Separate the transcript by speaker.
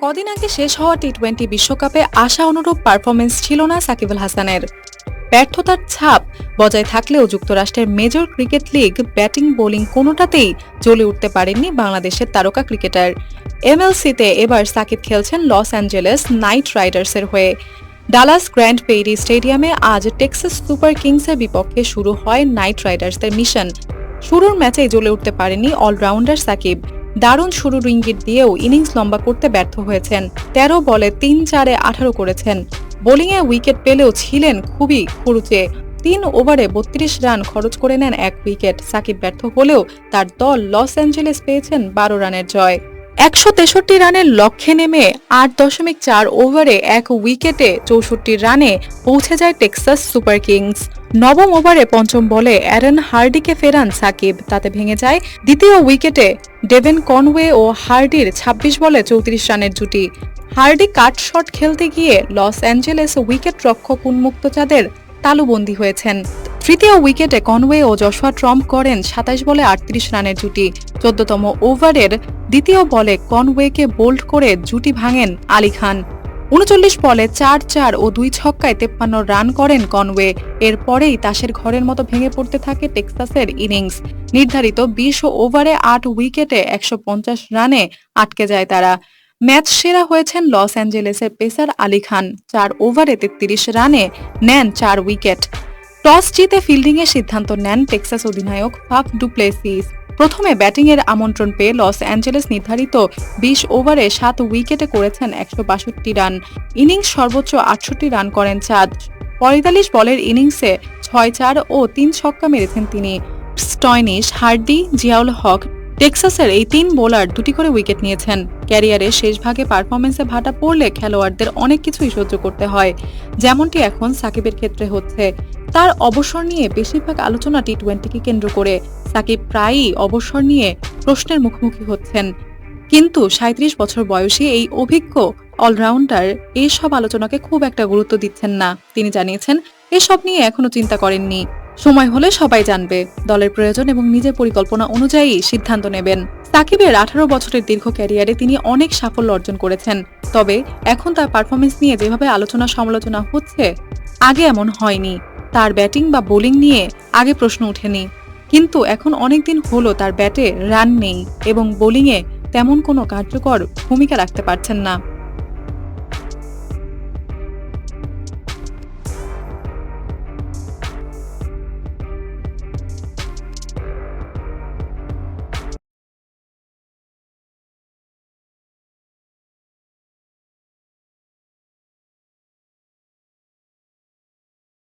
Speaker 1: কদিন আগে শেষ হওয়া টি-20 বিশ্বকাপে আশা অনুরূপ পারফরমেন্স ছিল না সাকিব আল হাসানের। ব্যর্থতার ছাপ বজায় থাকলেও যুক্তরাষ্ট্রের major cricket league batting bowling কোনোটাতেই জ্বলে উঠতে পারেননি বাংলাদেশের তারকা ক্রিকেটার। এমএলসিতে এবার সাকিব খেলছেন লস অ্যাঞ্জেলেস নাইট রাইডার্সের হয়ে। ডালাস গ্র্যান্ড পেইরি স্টেডিয়ামে আজ টেক্সাস সুপার কিংসের বিপক্ষে শুরু হয় নাইট রাইডার্সের মিশন। শুরুর ম্যাচেই জ্বলে উঠতে পারেনি অলরাউন্ডার সাকিব। দারুণ শুরুর ইঙ্গিত দিয়েও ইনিংস লম্বা করতে ব্যর্থ হয়েছেন। ১৩ বলে ৩-৪-এ ১৮ করেছেন। বোলিংয়ে উইকেট পেলেও ছিলেন খুবই খরুচে। ৩ ওভারে ৩২ রান খরচ করে নেন ১ উইকেট। সাকিব ব্যর্থ হলেও তার দল লস অ্যাঞ্জেলেস পেয়েছেন ১২ রানের জয়। ১৬৩ রানের লক্ষ্যে নেমে ৮.৪ ওভারে ১ উইকেটে ৬৪ রানে পৌঁছে যায় টেক্সাস সুপার কিংস। নবম ওভারে পঞ্চম বলে অ্যারন হার্ডিকে ফেরান সাকিব। তাতে ভেঙে যায় দ্বিতীয় উইকেটে ডেভেন কনওয়ে ও হার্ডির ২৬ বলে ৩৪ রানের জুটি। হার্ডি কাট শট খেলতে গিয়ে লস অ্যাঞ্জেলেস উইকেট রক্ষক উন্মুক্ত চাঁদের তালুবন্দী হয়েছেন। তৃতীয় উইকেটে কনওয়ে ও জশুয়া ট্রম্প করেন ২৭ বলে ৩৮ রানের জুটি। ১৪তম ওভারের দ্বিতীয় বলে কনওয়েকে বোল্ড করে জুটি ভাঙেন আলী খান। ৩৯ বলে ৪-৪ ও ২ ছক্কায় ৫৩ রান করেন কনওয়ে। এরপরেই তাসের ঘরের মতো ভেঙে পড়তে থাকে টেক্সাসের ইনিংস। নির্ধারিত ২০ ওভারে ৮ উইকেটে ১৫০ রানে আটকে যায় তারা। ম্যাচ সেরা হয়েছেন লস অ্যাঞ্জেলেসের পেসার আলী খান। ৪ ওভারে ৩৩ রানে নেন ৪ উইকেট। টস জিতে ফিল্ডিংয়ের সিদ্ধান্ত নেন টেক্সাস অধিনায়ক ফাফ ডুপ্লেসিস। প্রথমে ব্যাটিংয়ের আমন্ত্রণ পেয়ে লস অ্যাঞ্জেলেস নির্ধারিত ২০ ওভারে ৭ উইকেটে করেছেন ১৬২ রান। ইনিংস সর্বোচ্চ ৬৮ রান করেন চাঁদ। ৪৫ বলের ইনিংসে ৬-৪ ও ৩ ছক্কা মেরেছেন তিনি। স্টয়নিস, হার্ডি, জিয়াউল হক, টেক্সাসের এই ৩ বোলার দুটি করে উইকেট নিয়েছেন। ক্যারিয়ারের শেষ ভাগে পারফরমেন্সে ভাটা পড়লে খেলোয়াড়দের অনেক কিছুই সহ্য করতে হয়, যেমনটি এখন সাকিবের ক্ষেত্রে হচ্ছে। তার অবসর নিয়ে বেশিরভাগ আলোচনা টি-20কে কেন্দ্র করে। সাকিব প্রায়ই অবসর নিয়ে প্রশ্নের মুখোমুখি হচ্ছেন, কিন্তু ৩৭ বছর বয়সী এই অভিজ্ঞ অলরাউন্ডার এইসব আলোচনাকে খুব একটা গুরুত্ব দিচ্ছেন না। তিনি জানিয়েছেন, এসব নিয়ে এখনো চিন্তা করেননি। সময় হলে সবাই জানবে। দলের প্রয়োজন এবং নিজের পরিকল্পনা অনুযায়ী সিদ্ধান্ত নেবেন। সাকিবের ১৮ বছরের দীর্ঘ ক্যারিয়ারে তিনি অনেক সাফল্য অর্জন করেছেন। তবে এখন তার পারফরমেন্স নিয়ে যেভাবে আলোচনা সমালোচনা হচ্ছে, আগে এমন হয়নি। তার ব্যাটিং বা বোলিং নিয়ে আগে প্রশ্ন ওঠেনি, কিন্তু এখন অনেকদিন হলো তার ব্যাটে রান নেই এবং বোলিংয়ে তেমন কোনো কার্যকর ভূমিকা রাখতে পারছেন না।